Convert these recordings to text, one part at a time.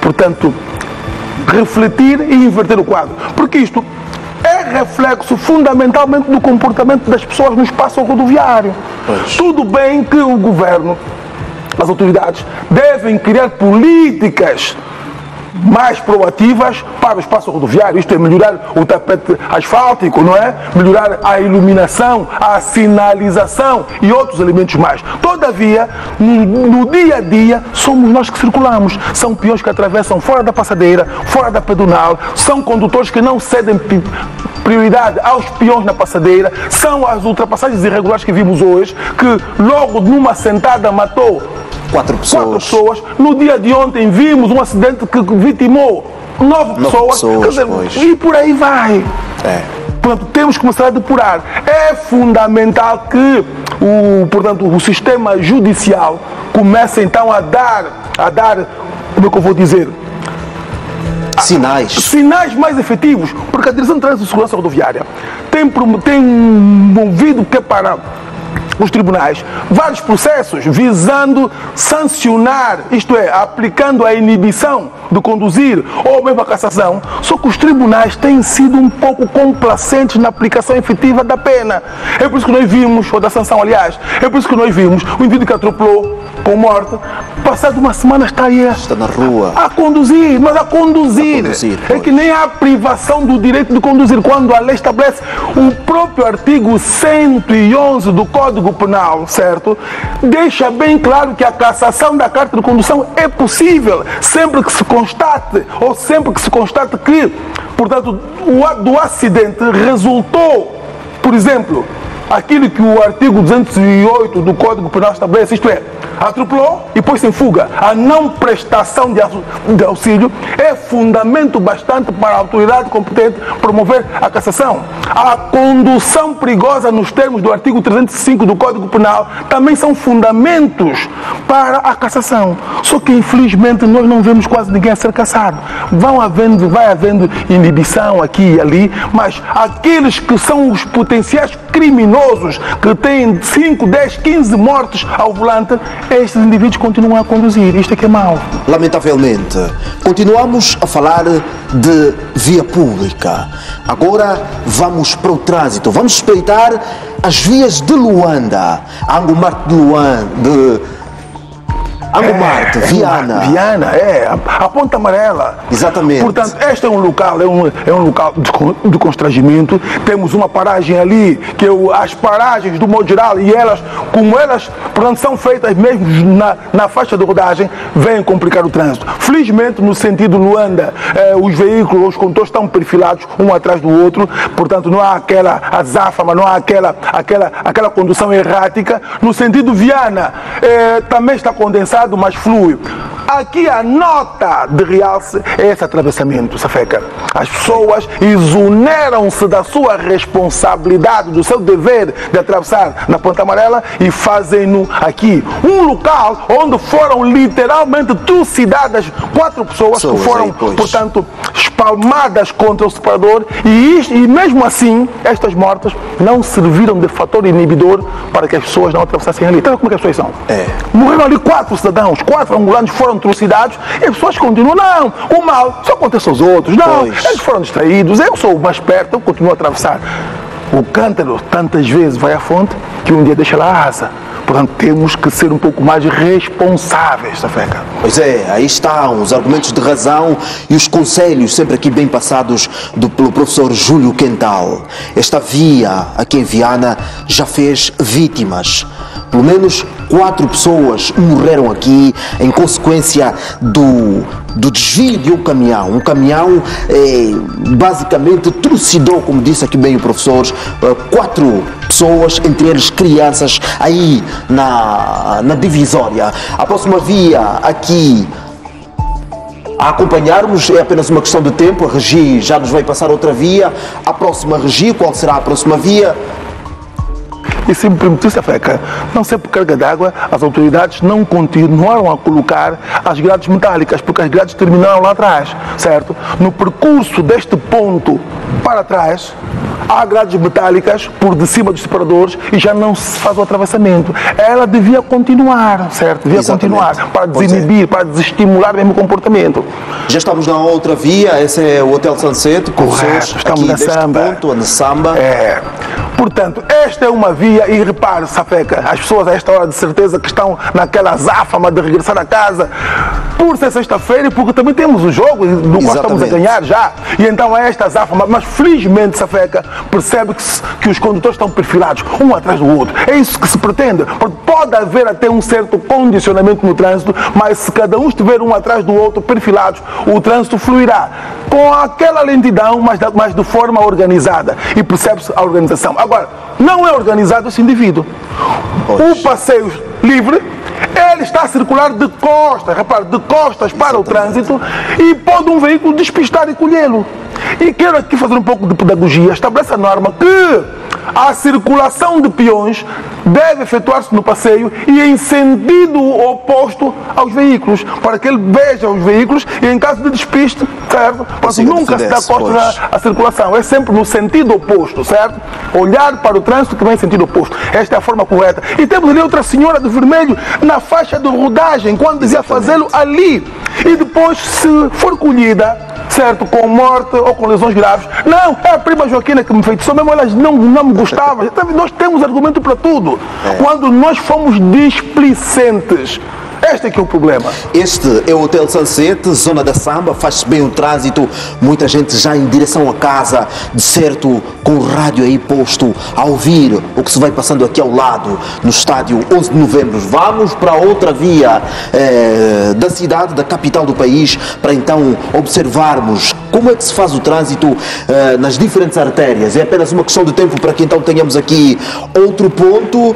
portanto, refletir e inverter o quadro. Porque isto é reflexo fundamentalmente do comportamento das pessoas no espaço rodoviário. Pois. Tudo bem que o governo, as autoridades, devem criar políticas mais proativas para o espaço rodoviário, isto é, melhorar o tapete asfáltico, não é? Melhorar a iluminação, a sinalização e outros elementos mais. Todavia, no dia a dia, somos nós que circulamos. São peões que atravessam fora da passadeira, fora da pedonal, são condutores que não cedem prioridade aos peões na passadeira, são as ultrapassagens irregulares que vimos hoje, que logo numa sentada matou 4 pessoas. No dia de ontem vimos um acidente que vitimou 9 pessoas. Quer dizer, e por aí vai. Portanto, temos que começar a depurar. É fundamental que o sistema judicial comece então a dar, como é que eu vou dizer? Sinais mais efetivos, porque a Direção de Trânsito e Segurança Rodoviária tem movido que para os tribunais vários processos visando sancionar, isto é, aplicando a inibição de conduzir ou mesmo a cassação, só que os tribunais têm sido um pouco complacentes na aplicação efetiva da pena. É por isso que nós vimos, ou da sanção aliás, é por isso que nós vimos o indivíduo que atropelou com morte, passado uma semana está na rua a conduzir, mas a conduzir é que nem a privação do direito de conduzir, quando a lei estabelece o próprio artigo 111 do Código Penal, certo? Deixa bem claro que a cassação da carta de condução é possível sempre que se constate, ou sempre que se constate que, portanto, o ato do acidente resultou, por exemplo, aquilo que o artigo 208 do Código Penal estabelece, isto é, atropelou e pôs-se em fuga. A não prestação de auxílio é fundamento bastante para a autoridade competente promover a cassação. A condução perigosa nos termos do artigo 305 do Código Penal também são fundamentos para a cassação. Só que infelizmente nós não vemos quase ninguém a ser cassado. Vai havendo inibição aqui e ali, mas aqueles que são os potenciais criminosos, que têm 5, 10, 15 mortes ao volante, estes indivíduos continuam a conduzir. Isto é que é mau. Lamentavelmente, continuamos a falar de via pública. Agora vamos para o trânsito. Vamos espreitar as vias de Luanda, Angomarte de Luanda, Angomarte, Viana. Viana, a Ponta Amarela. Exatamente. Portanto, este é um local de constrangimento. Temos uma paragem ali, que as paragens, do modo geral, e elas, como elas, portanto, são feitas mesmo na faixa de rodagem, vêm complicar o trânsito. Felizmente, no sentido Luanda, os veículos, os condutores estão perfilados um atrás do outro, portanto, não há aquela azáfama, não há aquela condução errática. No sentido Viana, também está condensado, mas flui. Aqui a nota de realce é esse atravessamento, Safeca. As pessoas exoneram-se da sua responsabilidade, do seu dever de atravessar na Ponta Amarela e fazem-no aqui. Um local onde foram literalmente trucidadas 4 pessoas que foram, portanto, espalmadas contra o separador e mesmo assim, estas mortes não serviram de fator inibidor para que as pessoas não atravessassem ali. Então, como é que as pessoas são? Morreram ali 4 cidadãos, 4 angolanos foram trucidados e as pessoas continuam. Não, o mal só acontece aos outros. Não, eles foram distraídos. Eu sou o mais perto, eu continuo a atravessar. O cântaro tantas vezes vai à fonte que um dia deixa lá a asa. Portanto, temos que ser um pouco mais responsáveis, Safeca. Pois é, aí estão os argumentos de razão e os conselhos sempre aqui bem passados pelo professor Júlio Quental. Esta via aqui em Viana já fez vítimas. Pelo menos 4 pessoas morreram aqui em consequência do desvio de um caminhão. Um caminhão basicamente trucidou, como disse aqui bem o professor, 4 pessoas, entre eles crianças, aí na divisória. A próxima via aqui a acompanharmos é apenas uma questão de tempo. A Regi já nos vai passar outra via. A próxima Regi, qual será a próxima via? E se me permitisse, Safeca, não sei por carga d'água, as autoridades não continuaram a colocar as grades metálicas, porque as grades terminaram lá atrás, certo? No percurso deste ponto para trás, há grades metálicas por de cima dos separadores e já não se faz o atravessamento. Ela devia continuar, certo? Devia continuar para desinibir, para desestimular mesmo o comportamento. Já estamos na outra via, esse é o Hotel Sunset, correto, estamos na Samba. Ponto, na Samba. Portanto, esta é uma via, e repare, Safeca, as pessoas a esta hora de certeza que estão naquela azáfama de regressar a casa, por ser sexta-feira e porque também temos o jogo do qual estamos a ganhar já. E então é esta azáfama, mas felizmente, Safeca, percebe que os condutores estão perfilados, um atrás do outro. É isso que se pretende. Pode haver até um certo condicionamento no trânsito, mas se cada um estiver um atrás do outro, perfilados, o trânsito fluirá com aquela lentidão, mas de forma organizada. E percebe-se a organização. Agora, não é organizado esse indivíduo. O passeio livre, ele está a circular de costas, repare, de costas para o trânsito, e pode um veículo despistar e colhê-lo. E quero aqui fazer um pouco de pedagogia. Estabelece a norma que a circulação de peões deve efetuar-se no passeio e em sentido oposto aos veículos, para que ele veja os veículos e em caso de despiste, certo? Porque nunca se dá costas à circulação, é sempre no sentido oposto, certo? Olhar para o trânsito que vem em sentido oposto. Esta é a forma correta. E temos ali outra senhora de vermelho na faixa de rodagem, quando dizia fazê-lo ali. E depois, se for colhida, certo, com morte ou com lesões graves, não, é a prima Joaquina que me enfeitiçou, mesmo ela não me gostava. Nós temos argumento para tudo. Quando nós fomos displicentes. Este é que é o problema. Este é o Hotel Sunset, zona da Samba, faz-se bem o trânsito, muita gente já em direção a casa, de certo, com o rádio aí posto, a ouvir o que se vai passando aqui ao lado, no estádio 11 de Novembro. Vamos para outra via da cidade, da capital do país, para então observarmos como é que se faz o trânsito nas diferentes artérias. É apenas uma questão de tempo para que então tenhamos aqui outro ponto. O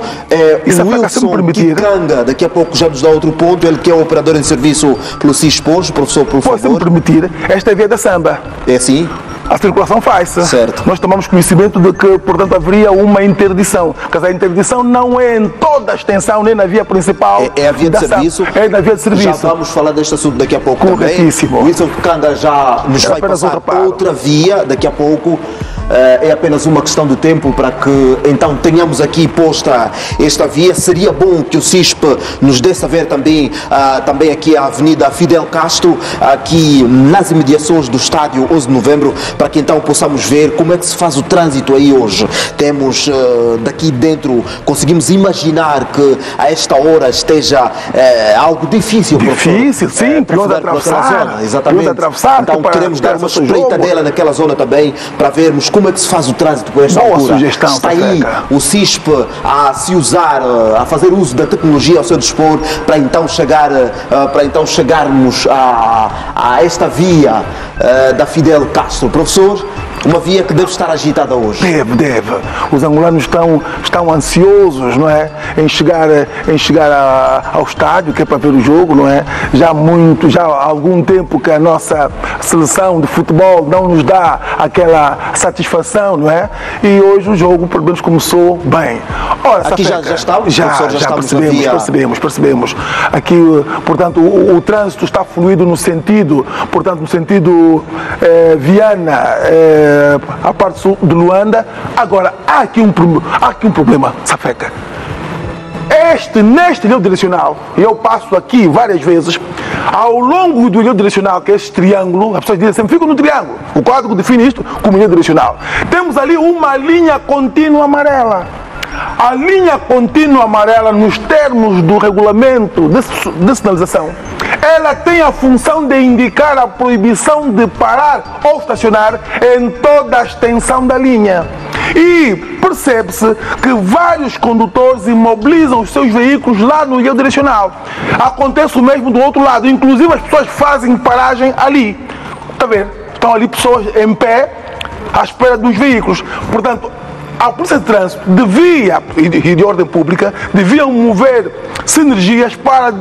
Wilson Kikanga, daqui a pouco já nos dá outro ponto, ele que é o operador em serviço pelo CISPOS, professor, por favor. Se me permitir, esta é a via da Samba. É assim? A circulação faz-se. Certo. Nós tomamos conhecimento de que, portanto, haveria uma interdição. Porque a interdição não é em toda a extensão, nem na via principal. É a via de serviço. É na via de serviço. Já vamos falar deste assunto daqui a pouco Corretíssimo. também. O Wilson Kikanga já nos vai passar outra via daqui a pouco. É apenas uma questão de tempo para que então tenhamos aqui posta esta via. Seria bom que o CISP nos dê saber também, também aqui a Avenida Fidel Castro, aqui nas imediações do estádio 11 de Novembro, para que então possamos ver como é que se faz o trânsito aí hoje. Temos daqui dentro, conseguimos imaginar que a esta hora esteja algo difícil. Difícil, sim, pior de atravessar. Exatamente. Então queremos dar uma espreita dela naquela zona também, para vermos como é que se faz o trânsito por esta altura. Sugestão, está aí o CISP a se usar, a fazer uso da tecnologia ao seu dispor, para então chegarmos a esta via da Fidel Castro. Professor, uma via que deve estar agitada hoje. Deve. Os angolanos estão ansiosos, não é? Em chegar ao estádio, que é para ver o jogo, não é? Já há algum tempo que a nossa seleção de futebol não nos dá aquela satisfação, não é? E hoje o jogo, pelo menos, começou bem. Ora, aqui já estamos? Já percebemos. Aqui, portanto, o trânsito está fluido no sentido Viana, a parte sul de Luanda. Agora, há aqui um problema, Safeca. Neste ilhéu direcional, e eu passo aqui várias vezes, ao longo do ilhéu direcional, que é este triângulo, as pessoas dizem sempre, fico no triângulo. O código define isto como ilhéu direcional. Temos ali uma linha contínua amarela. A linha contínua amarela, nos termos do regulamento de sinalização, ela tem a função de indicar a proibição de parar ou estacionar em toda a extensão da linha. E percebe-se que vários condutores imobilizam os seus veículos lá no ilhéu direcional. Acontece o mesmo do outro lado, inclusive as pessoas fazem paragem ali. Está a ver? Estão ali pessoas em pé à espera dos veículos. Portanto, a Polícia de Trânsito e de ordem pública deviam mover sinergias para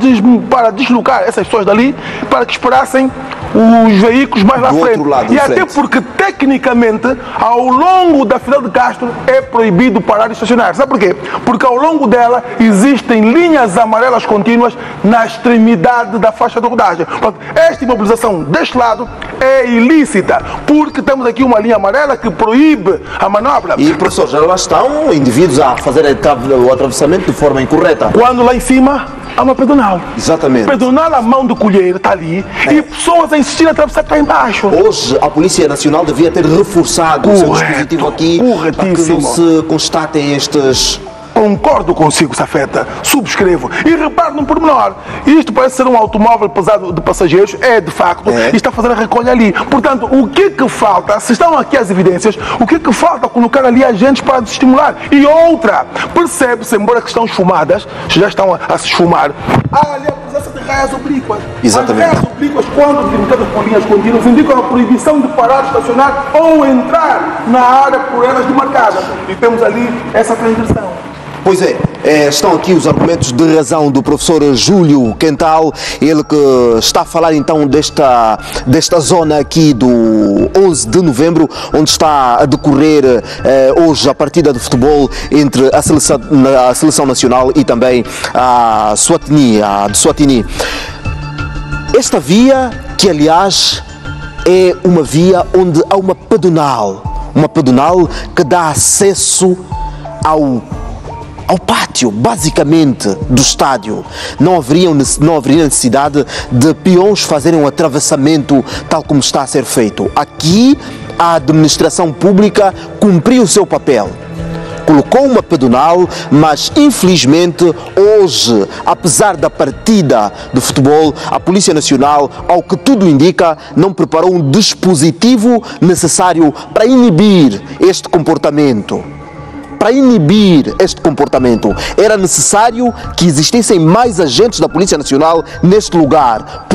deslocar essas pessoas dali, para que esperassem os veículos mais lá frente. E até porque, tecnicamente, ao longo da Fidel de Castro é proibido parar e estacionar. Sabe por quê? Porque ao longo dela existem linhas amarelas contínuas na extremidade da faixa de rodagem. Portanto, esta imobilização deste lado é ilícita, porque temos aqui uma linha amarela que proíbe a manobra. E, professor, já lá estão indivíduos a fazer o atravessamento de forma incorreta. Quando lá em cima há uma pedonal. Exatamente. Pedonal a mão de colher está ali e pessoas a insistir a atravessar cá embaixo. Hoje a Polícia Nacional devia ter reforçado o seu dispositivo aqui para que não se constatem estes... Concordo consigo, Safeta, subscrevo. E repare num pormenor, isto parece ser um automóvel pesado de passageiros, é de facto, e está a fazer a recolha ali. Portanto, o que falta, se estão aqui as evidências, o que falta colocar ali agentes para desestimular? E outra, percebe-se, embora que estão esfumadas, já estão a se esfumar, há ali a presença de raias oblíquas. Exatamente. As raias oblíquas, quando delimitadas com linhas contínuas, indicam a proibição de parar, estacionar ou entrar na área por elas demarcada. E temos ali essa transgressão. Pois é, estão aqui os argumentos de razão do professor Júlio Quental, ele que está a falar então desta zona aqui do 11 de novembro, onde está a decorrer hoje a partida de futebol entre a seleção nacional e também a de Swatini. Esta via, que aliás é uma via onde há uma pedonal que dá acesso ao pátio, basicamente, do estádio. Não haveria necessidade de peões fazerem um atravessamento tal como está a ser feito. Aqui, a administração pública cumpriu o seu papel. Colocou uma pedonal, mas infelizmente hoje, apesar da partida de futebol, a Polícia Nacional, ao que tudo indica, não preparou um dispositivo necessário para inibir este comportamento. Para inibir este comportamento, era necessário que existissem mais agentes da Polícia Nacional neste lugar.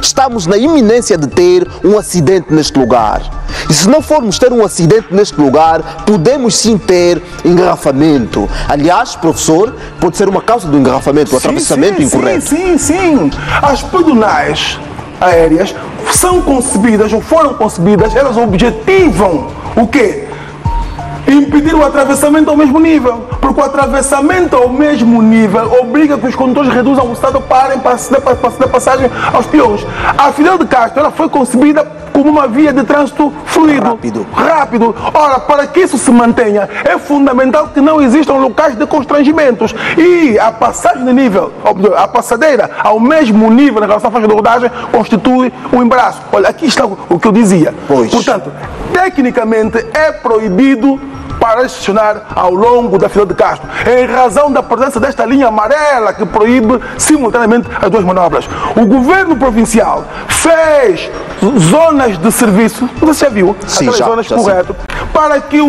Estamos na iminência de ter um acidente neste lugar. E se não formos ter um acidente neste lugar, podemos sim ter engarrafamento. Aliás, professor, pode ser uma causa do engarrafamento, do atravessamento incorreto. Sim. As pedonais aéreas são concebidas, ou foram concebidas, elas objetivam o quê? Impedir o atravessamento ao mesmo nível, porque o atravessamento ao mesmo nível obriga que os condutores reduzam a velocidade ou parem para ceder passagem aos peões. A Fidel de Castro ela foi concebida como uma via de trânsito fluido, rápido. Ora, para que isso se mantenha, é fundamental que não existam locais de constrangimentos. E a passagem de nível, a passadeira ao mesmo nível na relação à faixa de rodagem, constitui um embaraço. Olha, aqui está o que eu dizia. Portanto, tecnicamente é proibido para estacionar ao longo da Fidel de Castro, em razão da presença desta linha amarela que proíbe simultaneamente as duas manobras. O governo provincial fez zonas de serviço, você já viu? Sim, aquelas zonas, correto, para que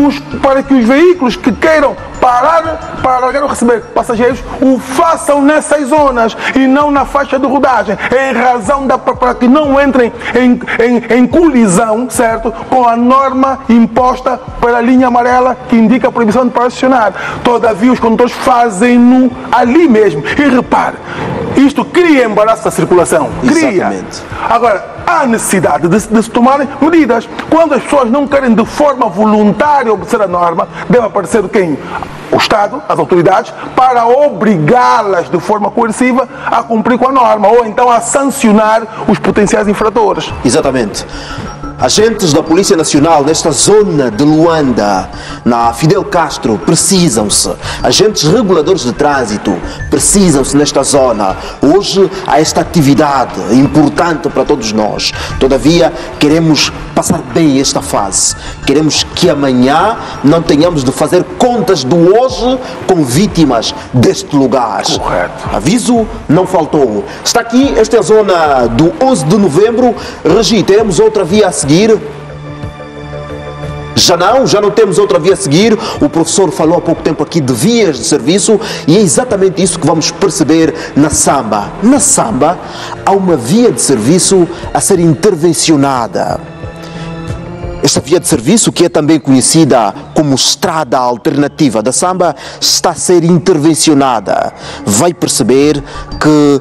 os veículos que queiram parar para largar ou receber passageiros o façam nessas zonas e não na faixa de rodagem, em razão para que não entrem em colisão, certo, com a norma imposta pela linha amarela que indica a proibição de parar de estacionar. Todavia, os condutores fazem-no ali mesmo. E repare, isto cria embaraço da circulação. Exatamente. Agora, há necessidade de se tomarem medidas. Quando as pessoas não querem de forma voluntária obedecer a norma, deve aparecer quem? O Estado, as autoridades, para obrigá-las de forma coerciva a cumprir com a norma, ou então a sancionar os potenciais infratores. Exatamente. Agentes da Polícia Nacional nesta zona de Luanda, na Fidel Castro, precisam-se. Agentes reguladores de trânsito precisam-se nesta zona. Hoje há esta atividade importante para todos nós. Todavia, queremos passar bem esta fase. Queremos que amanhã não tenhamos de fazer contas do hoje com vítimas deste lugar. Correto. Aviso não faltou. Está aqui, esta é a zona do 11 de novembro. Regi, teremos outra via a seguir? Já não temos outra via a seguir. O professor falou há pouco tempo aqui de vias de serviço e é exatamente isso que vamos perceber na Samba. Na Samba há uma via de serviço a ser intervencionada. Esta via de serviço, que é também conhecida como estrada alternativa da Samba, está a ser intervencionada. Vai perceber que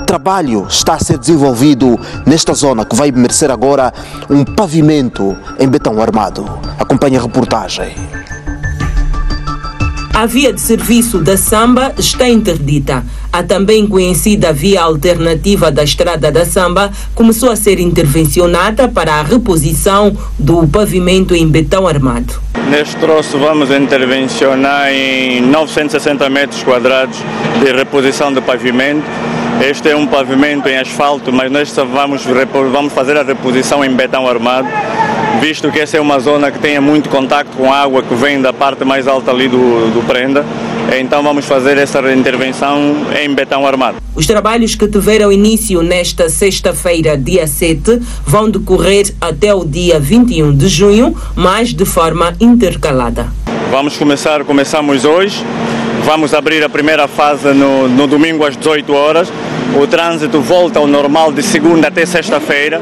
trabalho está a ser desenvolvido nesta zona, que vai merecer agora um pavimento em betão armado. Acompanhe a reportagem. A via de serviço da Samba está interdita. A também conhecida via alternativa da Estrada da Samba começou a ser intervencionada para a reposição do pavimento em betão armado. Neste troço vamos intervencionar em 960 metros quadrados de reposição de pavimento. Este é um pavimento em asfalto, mas neste vamos fazer a reposição em betão armado, visto que essa é uma zona que tem muito contacto com água que vem da parte mais alta ali do Prenda. Então vamos fazer essa intervenção em betão armado. Os trabalhos que tiveram início nesta sexta-feira, dia 7, vão decorrer até o dia 21 de junho, mas de forma intercalada. Começamos hoje. Vamos abrir a primeira fase no domingo às 18 horas. O trânsito volta ao normal de segunda até sexta-feira.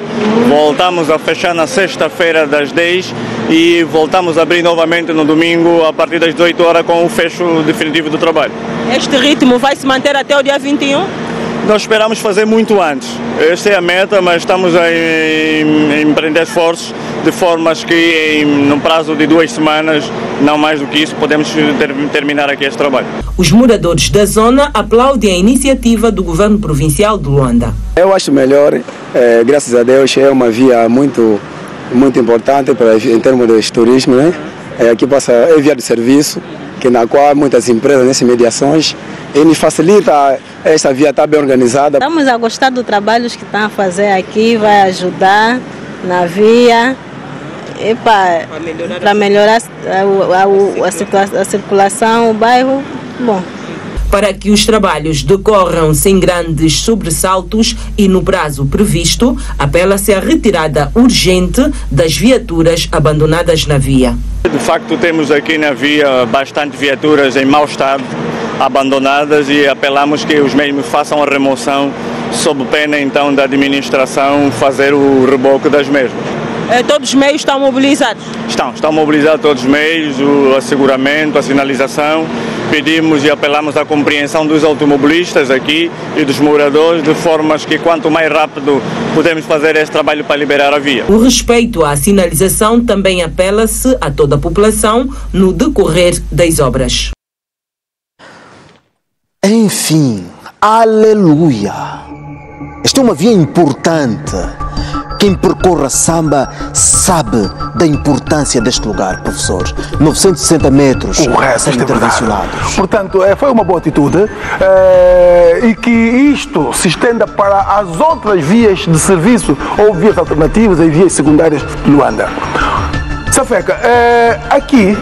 Voltamos a fechar na sexta-feira das 10 e voltamos a abrir novamente no domingo a partir das 18 horas com o fecho definitivo do trabalho. Este ritmo vai se manter até o dia 21? Nós esperamos fazer muito antes. Esta é a meta, mas estamos a empreender esforços de formas que no prazo de 2 semanas, não mais do que isso, podemos terminar aqui este trabalho. Os moradores da zona aplaudem a iniciativa do governo provincial de Luanda. Eu acho melhor, graças a Deus, é uma via muito importante em termos de turismo, né? Aqui é via de serviço, na qual muitas empresas nessas mediações e nos facilita. Esta via está bem organizada. Estamos a gostar do trabalho que estão a fazer aqui, vai ajudar na via para melhorar a circulação, o bairro. Bom. Para que os trabalhos decorram sem grandes sobressaltos e no prazo previsto, apela-se à retirada urgente das viaturas abandonadas na via. De facto, temos aqui na via bastante viaturas em mau estado, abandonadas, e apelamos que os mesmos façam a remoção sob pena então da administração fazer o reboque das mesmas. Todos os meios estão mobilizados? Estão mobilizados todos os meios, o asseguramento, a sinalização. Pedimos e apelamos à compreensão dos automobilistas aqui e dos moradores, de formas que quanto mais rápido podemos fazer esse trabalho para liberar a via. O respeito à sinalização também apela-se a toda a população no decorrer das obras. Enfim, aleluia! Esta é uma via importante. Quem percorre a Samba sabe da importância deste lugar, professor. 960 metros são intervencionados. Portanto, foi uma boa atitude e que isto se estenda para as outras vias de serviço ou vias alternativas e vias secundárias de Luanda. Safeca, aqui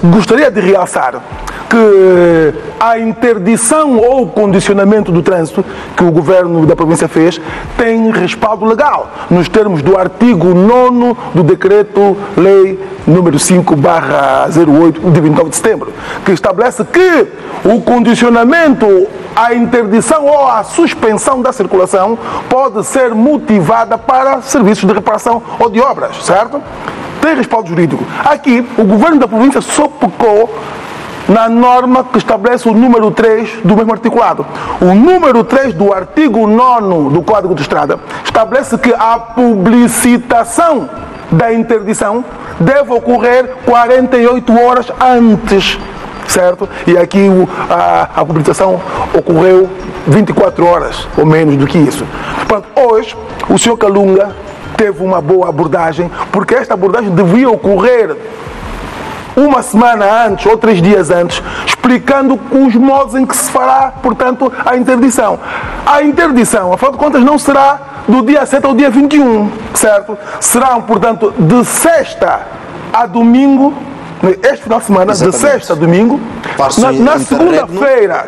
gostaria de realçar que a interdição ou condicionamento do trânsito que o governo da província fez tem respaldo legal, nos termos do artigo 9º do Decreto-Lei número 5/08 de 29 de setembro, que estabelece que o condicionamento à interdição ou à suspensão da circulação pode ser motivada para serviços de reparação ou de obras, certo? Tem respaldo jurídico. Aqui, o governo da província só pecou na norma que estabelece o número 3 do mesmo articulado. O número 3 do artigo 9º do Código de Estrada estabelece que a publicitação da interdição deve ocorrer 48 horas antes, certo? E aqui a publicação ocorreu 24 horas ou menos do que isso. Portanto, hoje o senhor Kalunga teve uma boa abordagem, porque esta abordagem devia ocorrer uma semana antes ou 3 dias antes, explicando os modos em que se fará, portanto, a interdição. A interdição, afinal de contas, não será do dia 7 ao dia 21, certo? Serão, portanto, de sexta a domingo, este final de semana, exatamente, de sexta a domingo. Na segunda-feira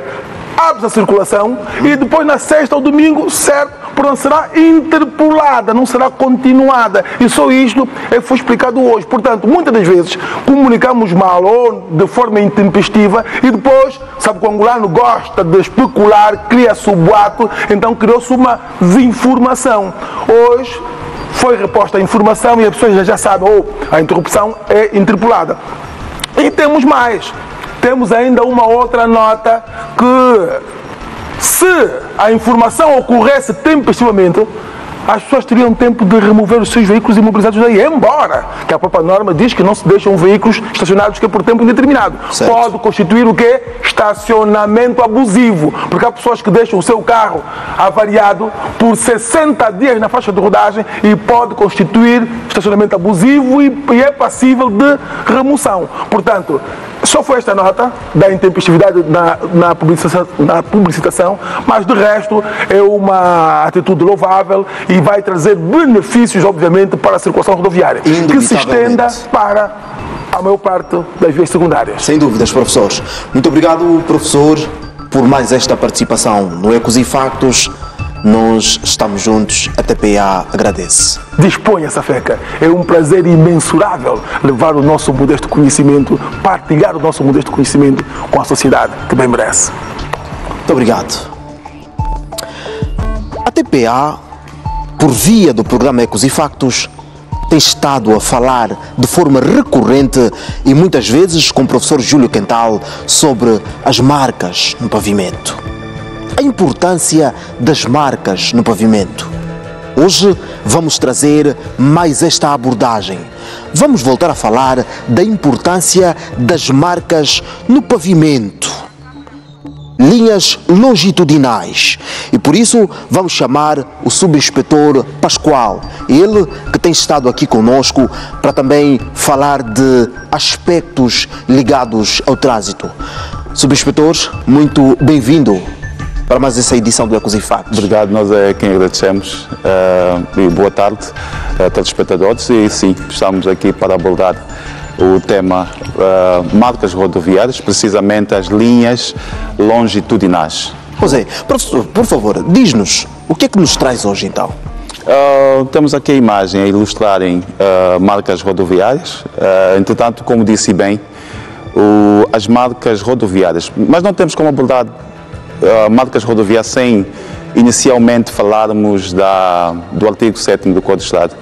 abre a circulação e depois na sexta ou domingo, certo, portanto será interpolada, não será continuada. E só isto é que foi explicado hoje. Portanto, muitas das vezes comunicamos mal ou de forma intempestiva e depois, sabe que o angolano gosta de especular, cria-se o boato, então criou-se uma desinformação. Hoje foi reposta a informação e as pessoas já sabem, a interrupção é interpolada. E temos mais. Temos ainda uma outra nota que, se a informação ocorresse tempestivamente, as pessoas teriam tempo de remover os seus veículos imobilizados daí, embora que a própria norma diz que não se deixam veículos estacionados que é por tempo indeterminado. Certo. Pode constituir o quê? Estacionamento abusivo, porque há pessoas que deixam o seu carro avariado por 60 dias na faixa de rodagem e pode constituir estacionamento abusivo e é passível de remoção. Portanto, só foi esta nota da intempestividade na publicitação, mas de resto é uma atitude louvável e vai trazer benefícios, obviamente, para a circulação rodoviária, que se estenda para a maior parte das vias secundárias. Sem dúvidas, professores. Muito obrigado, professor, por mais esta participação no Ecos e Factos. Nós estamos juntos, a TPA agradece. Disponha-se, Feca. É um prazer imensurável levar o nosso modesto conhecimento, partilhar o nosso modesto conhecimento com a sociedade que bem merece. Muito obrigado. A TPA, por via do programa Ecos e Factos, tem estado a falar de forma recorrente e muitas vezes com o professor Júlio Quental sobre as marcas no pavimento. A importância das marcas no pavimento. Hoje vamos trazer mais esta abordagem. Vamos voltar a falar da importância das marcas no pavimento. Linhas longitudinais. E por isso vamos chamar o subinspetor Pascoal, ele que tem estado aqui conosco para também falar de aspectos ligados ao trânsito. Subinspetor, muito bem-vindo para mais essa edição do Ecos e Factos. Obrigado, nós é quem agradecemos e boa tarde a telespectadores. E sim, estamos aqui para abordar o tema marcas rodoviárias, precisamente as linhas longitudinais. José, professor, por favor, diz-nos, o que é que nos traz hoje então? Temos aqui a imagem a ilustrarem marcas rodoviárias, entretanto, como disse bem, as marcas rodoviárias, mas não temos como abordar marcas rodoviárias sem inicialmente falarmos do artigo 7º do Código de Estrada,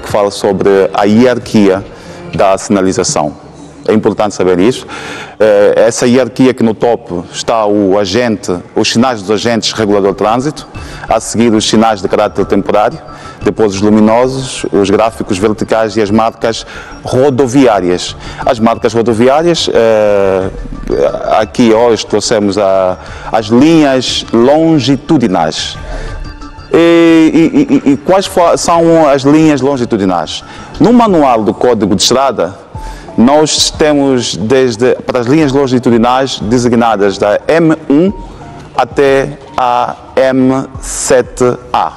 que fala sobre a hierarquia da sinalização. É importante saber isso. Essa hierarquia que no topo está os sinais dos agentes regulador de trânsito, a seguir os sinais de caráter temporário, depois os luminosos, os gráficos verticais e as marcas rodoviárias. As marcas rodoviárias, aqui hoje trouxemos as linhas longitudinais. E quais são as linhas longitudinais? No manual do Código de Estrada, nós temos para as linhas longitudinais designadas da M1 até a M7A.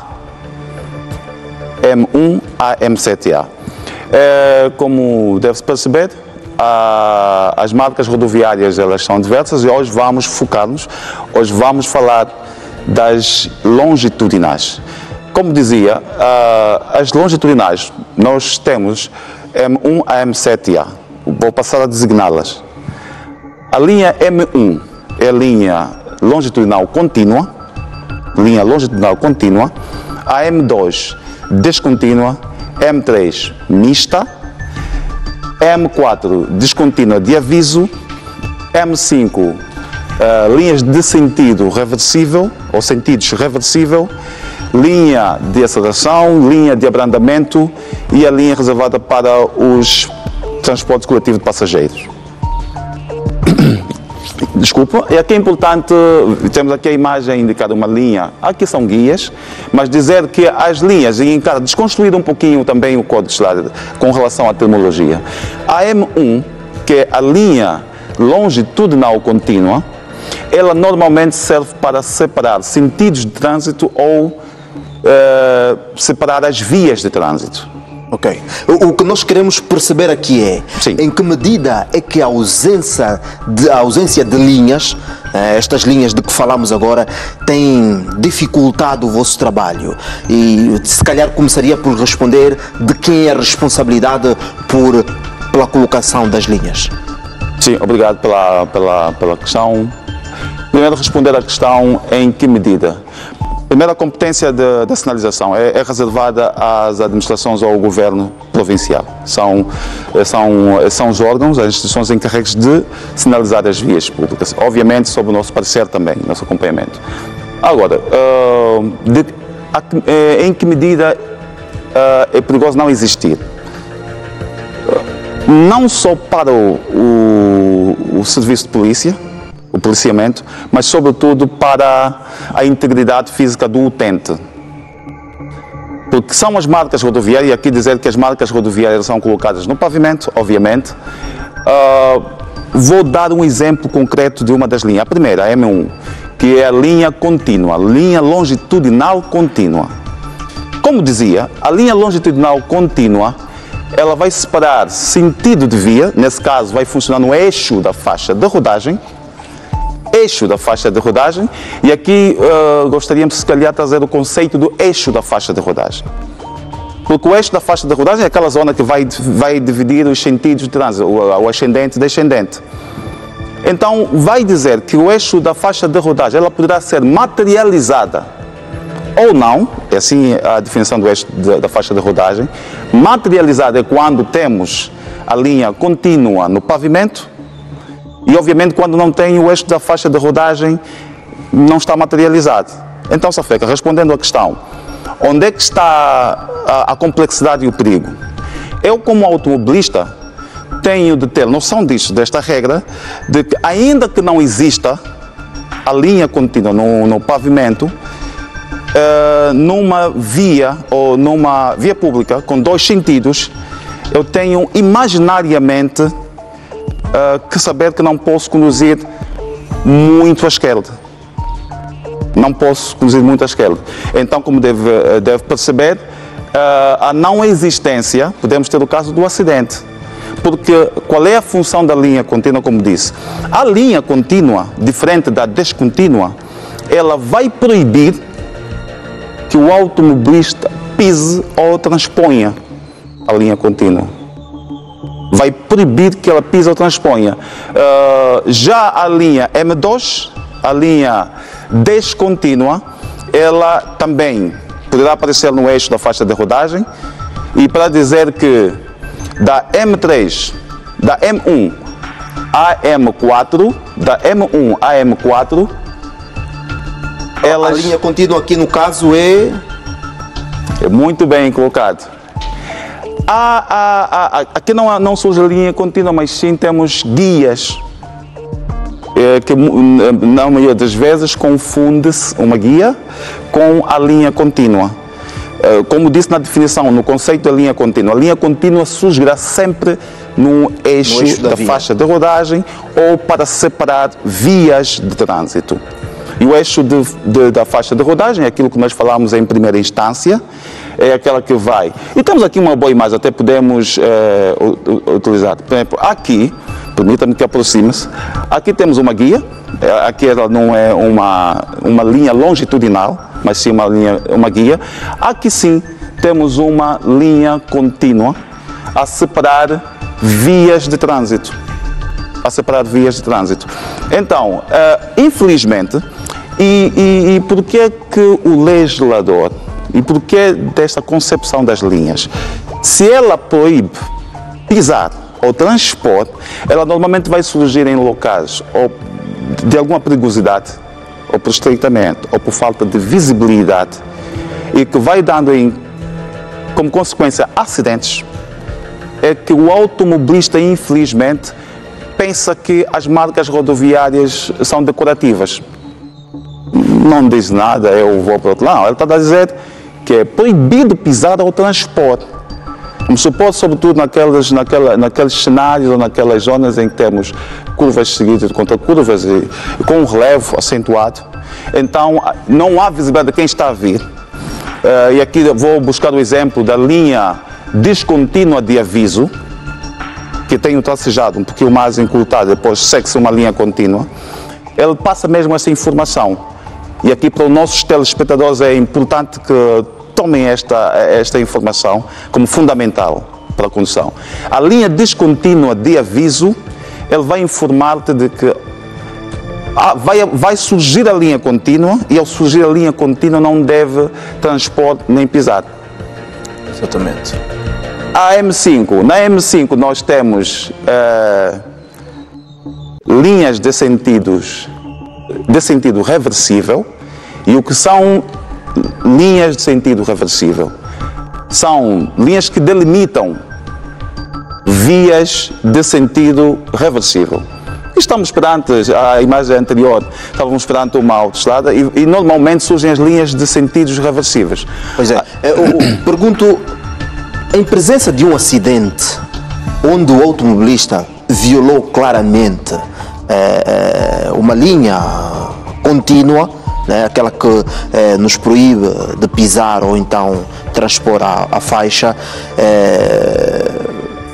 M1 a M7A. Como deve-se perceber, as marcas rodoviárias elas são diversas e hoje vamos focar-nos, hoje vamos falar das longitudinais. Como dizia, as longitudinais, nós temos M1 a M7A. Vou passar a designá-las. A linha M1 é a linha longitudinal contínua, a M2 descontínua, M3 mista, M4 descontínua de aviso, M5 linhas de sentido reversível ou sentidos reversível, linha de aceleração, linha de abrandamento e a linha reservada para os transportes coletivos de passageiros. Desculpa, e aqui é importante, temos aqui a imagem a indicar uma linha, aqui são guias, mas dizer que as linhas, e desconstruir um pouquinho também o Código de Estrada com relação à terminologia. A M1, que é a linha longitudinal contínua, ela normalmente serve para separar sentidos de trânsito ou separar as vias de trânsito. Ok. O que nós queremos perceber aqui é Sim. Em que medida é que a ausência de linhas, estas linhas de que falamos agora, tem dificultado o vosso trabalho? E se calhar começaria por responder de quem é a responsabilidade pela colocação das linhas. Sim, obrigado pela questão. Primeiro, responder à questão em que medida. Primeiro, a competência da sinalização é reservada às administrações ou ao governo provincial. São os órgãos, as instituições encarregues de sinalizar as vias públicas. Obviamente, sob o nosso parecer também, nosso acompanhamento. Agora, em que medida é perigoso não existir. Não só para o serviço de polícia, o policiamento, mas sobretudo para a integridade física do utente. Porque são as marcas rodoviárias, e aqui dizer que as marcas rodoviárias são colocadas no pavimento, obviamente. Vou dar um exemplo concreto de uma das linhas. A primeira, a M1, que é a linha contínua, linha longitudinal contínua. Como dizia, a linha longitudinal contínua, ela vai separar sentido de via, nesse caso vai funcionar no eixo da faixa de rodagem, e aqui gostaríamos se calhar trazer o conceito do eixo da faixa de rodagem. Porque o eixo da faixa de rodagem é aquela zona que vai dividir os sentidos de trânsito, o ascendente e descendente. Então, vai dizer que o eixo da faixa de rodagem ela poderá ser materializada ou não, é assim a definição do eixo da faixa de rodagem. Materializada é quando temos a linha contínua no pavimento e, obviamente, quando não tem o eixo da faixa de rodagem, não está materializado. Então, Safeca, respondendo à questão, onde é que está a complexidade e o perigo? Eu, como automobilista, tenho de ter noção disto, desta regra, de que ainda que não exista a linha contínua no pavimento, numa via ou numa via pública com dois sentidos, eu tenho imaginariamente que saber que não posso conduzir muito à esquerda. Não posso conduzir muito à esquerda. Então, como deve perceber, a não existência, podemos ter o caso do acidente. Porque qual é a função da linha contínua, como disse? A linha contínua, diferente da descontínua, ela vai proibir que o automobilista pise ou transponha a linha contínua. Vai proibir que ela pise ou transponha. Já a linha M2, a linha descontínua, ela também poderá aparecer no eixo da faixa de rodagem, e para dizer que da M3, da M1 à M4, da M1 à M4, a linha contínua aqui no caso é muito bem colocado. Aqui não surge a linha contínua, mas sim temos guias, que na maioria das vezes confunde-se uma guia com a linha contínua. Como disse na definição, no conceito da linha contínua, a linha contínua surgirá sempre no eixo da faixa de rodagem ou para separar vias de trânsito. E o eixo da faixa de rodagem é aquilo que nós falamos em primeira instância, é aquela que vai. E temos aqui uma boa imagem, até podemos utilizar. Por exemplo, aqui, permita-me que aproxime-se, aqui temos uma guia, aqui ela não é uma linha longitudinal, mas sim uma guia. Aqui sim temos uma linha contínua a separar vias de trânsito. Então, infelizmente, e porquê que o legislador, e porquê desta concepção das linhas, se ela proíbe pisar ou transpor, ela normalmente vai surgir em locais ou de alguma perigosidade, ou por estreitamento, ou por falta de visibilidade, e que vai dando como consequência acidentes. É que o automobilista, infelizmente, pensa que as marcas rodoviárias são decorativas. Não diz nada, eu vou para o outro lado. Ele está a dizer que é proibido pisar ou transpor. Como se pode, sobretudo naqueles cenários ou naquelas zonas em que temos curvas seguidas contra curvas e com um relevo acentuado. Então, não há visibilidade de quem está a vir. E aqui vou buscar o exemplo da linha descontínua de aviso, que tem o tracejado um pouquinho mais encurtado, depois segue-se uma linha contínua. Ele passa mesmo essa informação. E aqui para os nossos telespectadores é importante que tomem esta informação como fundamental para a condução. A linha descontínua de aviso, ele vai informar-te de que vai surgir a linha contínua, e ao surgir a linha contínua não deve transpor nem pisar. Exatamente. A M5, na M5 nós temos linhas de sentido reversível, e o que são linhas de sentido reversível. São linhas que delimitam vias de sentido reversível. Estamos perante a imagem anterior, estávamos perante uma autoestrada e normalmente surgem as linhas de sentidos reversíveis. Pois é, pergunto, em presença de um acidente onde o automobilista violou claramente uma linha contínua, né, aquela que nos proíbe de pisar ou então transpor a faixa,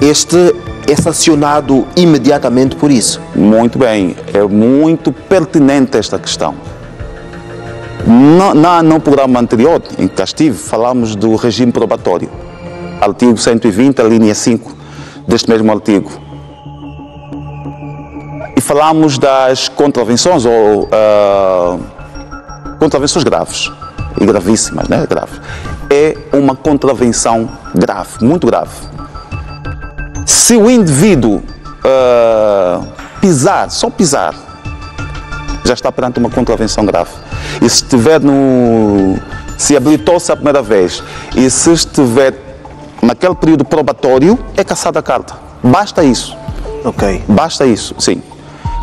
este é sancionado imediatamente por isso. Muito bem, é muito pertinente esta questão. No programa anterior, em que cá estive, falámos do regime probatório. Artigo 120, a linha 5 deste mesmo artigo. E falámos das contravenções, ou contravenções graves, e gravíssimas, né? Graves. É uma contravenção grave, muito grave. Se o indivíduo pisar, só pisar, já está perante uma contravenção grave. E se estiver se habilitou-se a primeira vez e se estiver naquele período probatório, é cassada a carta. Basta isso. Ok. Basta isso, sim.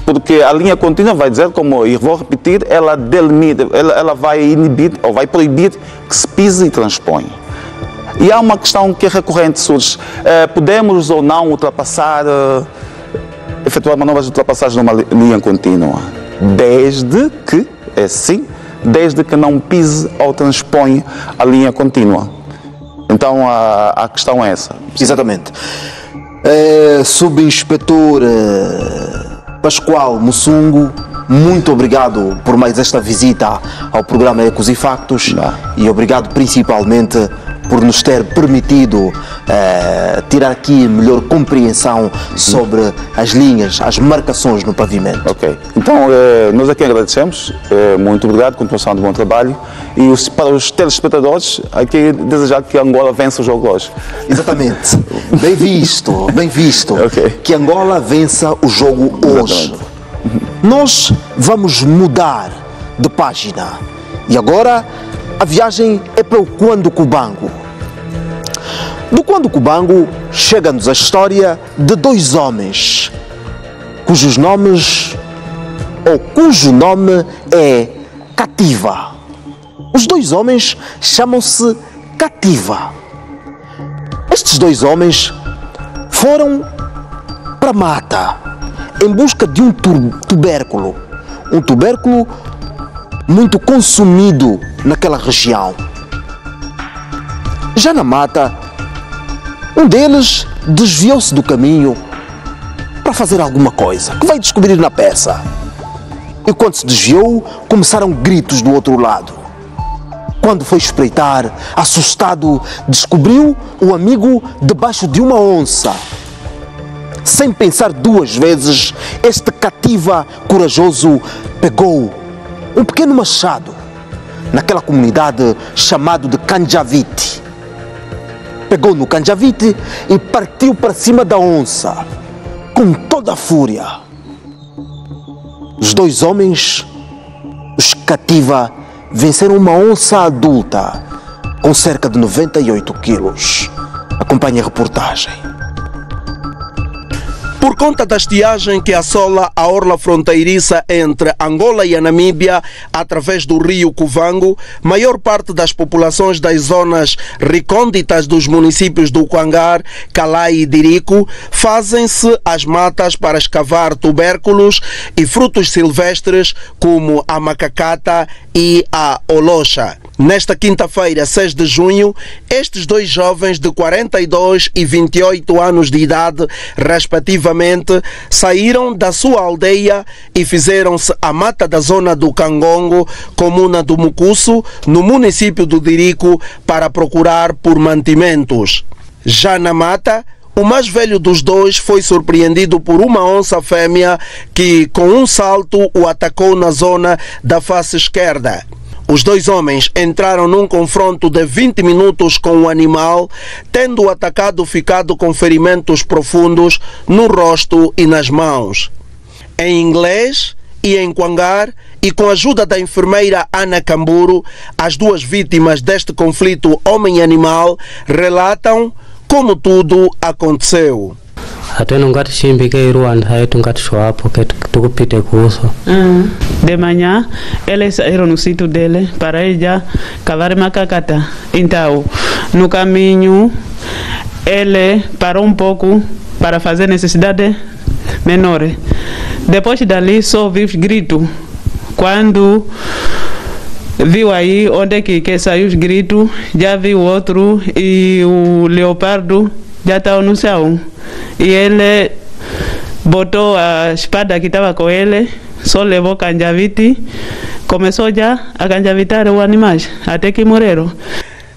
Porque a linha contínua vai dizer, e vou repetir, ela delimita, ela vai inibir ou vai proibir que se pise e transpõe. E há uma questão que é recorrente, surge. Podemos ou não efetuar manobras de ultrapassagem numa linha contínua? Desde que não pise ou transpõe a linha contínua. Então a questão é essa. Exatamente. Subinspetor Pascoal Mussungo, muito obrigado por mais esta visita ao programa Ecos e Factos e obrigado principalmente por nos ter permitido tirar aqui melhor compreensão sobre as linhas, as marcações no pavimento. Ok. Então, nós aqui agradecemos. Muito obrigado, continuação de bom trabalho. E para os telespectadores, aqui desejar que Angola vença o jogo hoje. Exatamente. Bem visto, bem visto. Okay. Que Angola vença o jogo hoje. Nós vamos mudar de página. E agora a viagem é para o Cuando Cubango. Do Cuando Cubango chega-nos a história de dois homens cujo nome é Cativa. Os dois homens chamam-se Cativa. Estes dois homens foram para a mata em busca de um tubérculo. Um tubérculo muito consumido naquela região. Já na mata, um deles desviou-se do caminho para fazer alguma coisa que vai descobrir na peça. E quando se desviou, começaram gritos do outro lado. Quando foi espreitar, assustado, descobriu o amigo debaixo de uma onça. Sem pensar duas vezes, este Cativa corajoso pegou um pequeno machado naquela comunidade chamado de Canjavite. Pegou no Canjavite e partiu para cima da onça com toda a fúria. Os dois homens, os Cativa, venceram uma onça adulta com cerca de 98 quilos. Acompanhe a reportagem. Por conta da estiagem que assola a orla fronteiriça entre Angola e a Namíbia, através do rio Cubango, maior parte das populações das zonas recônditas dos municípios do Cuangar, Calai e Dirico fazem-se às matas para escavar tubérculos e frutos silvestres como a macacata e a oloxa. Nesta quinta-feira, 6 de junho, estes dois jovens de 42 e 28 anos de idade, respectivamente, saíram da sua aldeia e fizeram-se à mata da zona do Cangongo, comuna do Mucuço, no município do Dirico, para procurar por mantimentos. Já na mata, o mais velho dos dois foi surpreendido por uma onça fêmea que, com um salto, o atacou na zona da face esquerda. Os dois homens entraram num confronto de 20 minutos com o animal, tendo o atacado ficado com ferimentos profundos no rosto e nas mãos. Em inglês, e em Quangar, e com a ajuda da enfermeira Ana Camburo, as duas vítimas deste conflito homem-animal relatam como tudo aconteceu. Até não gato chimbi que Rwanda, aí tu gato chuapo que tu pite curso. De manhã, eles saíram no sítio dele para ir já cavar macacata. Então, no caminho, ele parou um pouco para fazer necessidade menor. Depois dali, só ouviu grito. Quando viu aí onde que saiu os gritos, já viu outro e o leopardo já estava no chão. E ele botou a espada que estava com ele, só levou canjavite, começou já a canjavitar os animais, até que morreram.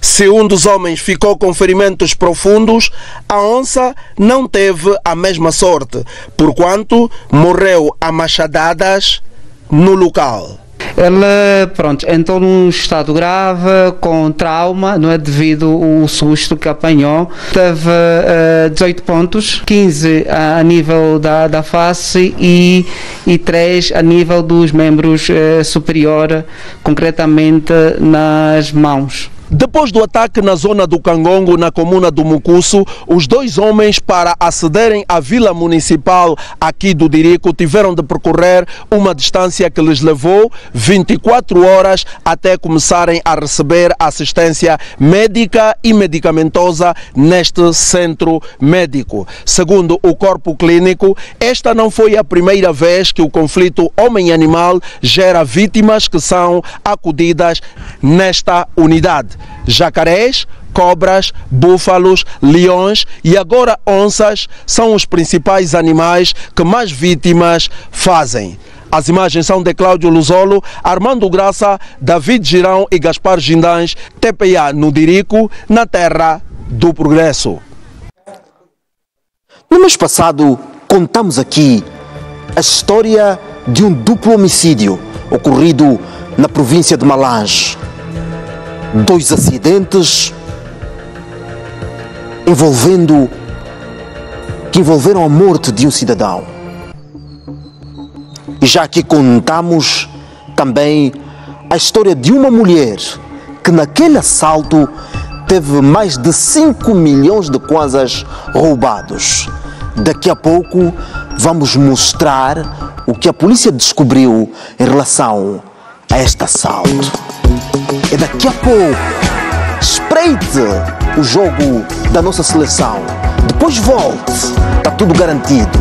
Se um dos homens ficou com ferimentos profundos, a onça não teve a mesma sorte, porquanto morreu a machadadas no local. Ele, pronto, entrou num estado grave, com trauma, não é, devido ao susto que apanhou. Teve 18 pontos, 15 a nível da face e 3 a nível dos membros superior, concretamente nas mãos. Depois do ataque na zona do Cangongo, na comuna do Mucuço, os dois homens, para acederem à vila municipal aqui do Dirico, tiveram de percorrer uma distância que lhes levou 24 horas até começarem a receber assistência médica e medicamentosa neste centro médico. Segundo o corpo clínico, esta não foi a primeira vez que o conflito homem-animal gera vítimas que são acudidas nesta unidade. Jacarés, cobras, búfalos, leões e agora onças são os principais animais que mais vítimas fazem. As imagens são de Cláudio Luzolo, Armando Graça, David Girão e Gaspar Gindães, TPA no Dirico, na terra do progresso. No mês passado, contamos aqui a história de um duplo homicídio ocorrido na província de Malange. 2 acidentes que envolveram a morte de um cidadão. E já aqui contamos também a história de uma mulher que naquele assalto teve mais de 5 milhões de kwanzas roubados. Daqui a pouco vamos mostrar o que a polícia descobriu em relação a este assalto. E daqui a pouco, espreite o jogo da nossa seleção. Depois volte, está tudo garantido.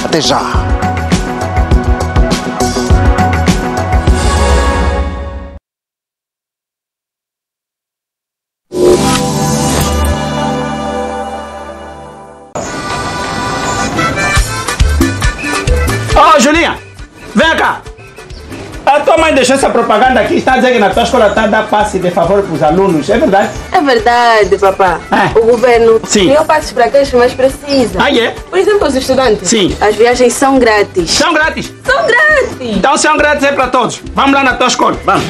Até já. Ô, Julinha, vem cá. A tua mãe deixou essa propaganda aqui, está a dizer que na tua escola está a dar passe de favor para os alunos, é verdade? É verdade, papá. O governo criou passes para aqueles que mais precisam. Ah, é? Por exemplo, os estudantes. Sim. As viagens são grátis. São grátis? São grátis! Então são grátis é para todos. Vamos lá na tua escola, vamos.